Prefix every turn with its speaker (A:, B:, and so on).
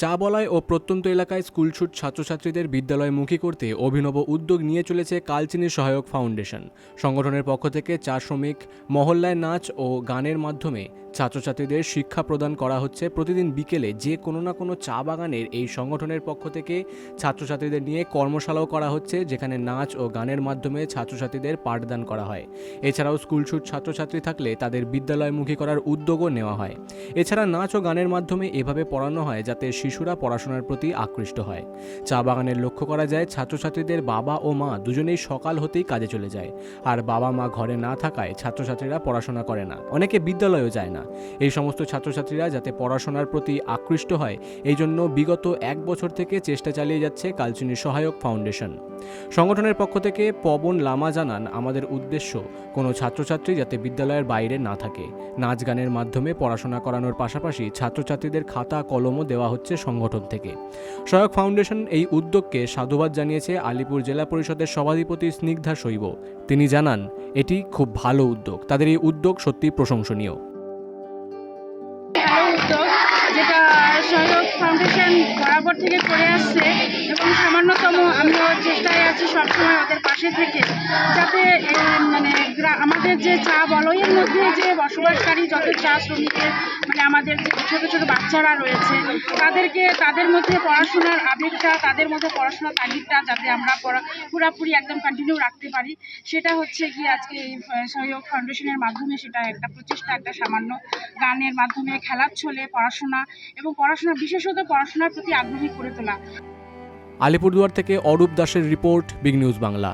A: চা বলয় ও প্রত্যন্ত এলাকায় স্কুলছুট ছাত্রছাত্রীদের বিদ্যালয়মুখী করতে অভিনব উদ্যোগ নিয়ে চলেছে কালচিনি সহায়ক ফাউন্ডেশন। সংগঠনের পক্ষ থেকে চা শ্রমিক মহল্লায় নাচ ও গানের মাধ্যমে ছাত্রছাত্রীদের শিক্ষা প্রদান করা হচ্ছে। প্রতিদিন বিকেলে যে কোনো না কোনো চা বাগানের এই সংগঠনের পক্ষ থেকে ছাত্রছাত্রীদের নিয়ে কর্মশালাও করা হচ্ছে, যেখানে নাচ ও গানের মাধ্যমে ছাত্রছাত্রীদের পাঠদান করা হয়। এছাড়াও স্কুলছুট ছাত্রছাত্রী থাকলে তাদের বিদ্যালয়মুখী করার উদ্যোগও নেওয়া হয়। এছাড়া নাচ ও গানের মাধ্যমে এভাবে পড়ানো হয় যাতে শিশুরা পড়াশোনার প্রতি আকৃষ্ট হয়। চা বাগানের লক্ষ্য করা যায় ছাত্রছাত্রীদের বাবা ও মা দুজনেই সকাল হতেই কাজে চলে যায়, আর বাবা মা ঘরে না থাকায় ছাত্রছাত্রীরা পড়াশোনা করে না, অনেকে বিদ্যালয়েও যায় না। এই সমস্ত ছাত্রছাত্রীরা যাতে পড়াশোনার প্রতি আকৃষ্ট হয়, এই জন্য বিগত 1 বছর থেকে চেষ্টা চালিয়ে যাচ্ছে কালচিনি সহায়ক ফাউন্ডেশন। সংগঠনের পক্ষ থেকে পবন লামা জানান, আমাদের উদ্দেশ্য কোনো ছাত্রছাত্রী যাতে বিদ্যালয়ের বাইরে না থাকে। নাচ গানের মাধ্যমে পড়াশোনা করানোর পাশাপাশি ছাত্রছাত্রীদের খাতা কলমও দেওয়া হচ্ছে সংগঠন থেকে। সহায়ক ফাউন্ডেশন এই উদ্যোগকে সাধুবাদ জানিয়েছে আলিপুর জেলা পরিষদের সভাধিপতি স্নিগ্ধা শৈব। তিনি জানান, এটি খুব ভালো উদ্যোগ, তাদের এই উদ্যোগ সত্যি প্রশংসনীয়।
B: উদ্যোগ যেটা সহায়ক ফাউন্ডেশন বরাবর থেকে করে আসছে এবং সামান্যতম আমিও চেষ্টায় আছি সবসময় ওদের পাশে থেকে, যাতে আমাদের যে চা বলয়ের মধ্যে যে বসবাসকারী যত চা শ্রমিকের আমাদের যে ছোটো ছোটো বাচ্চারা রয়েছে তাদের মধ্যে পড়াশোনার আবেগটা, তাদের মধ্যে পড়াশোনার তাগিদটা যাতে আমরা পুরাপুরি একদম কন্টিনিউ রাখতে পারি, সেটা হচ্ছে কি আজকে এই সহায়ক ফাউন্ডেশনের মাধ্যমে সেটা একটা প্রচেষ্টা, একটা সামান্য গানের মাধ্যমে খেলার ছলে পড়াশোনা এবং বিশেষত পড়াশোনার প্রতি আগ্রহী করে তোলা।
A: আলিপুরদুয়ার থেকে অরূপ দাসের রিপোর্ট, বিগ নিউজ বাংলা।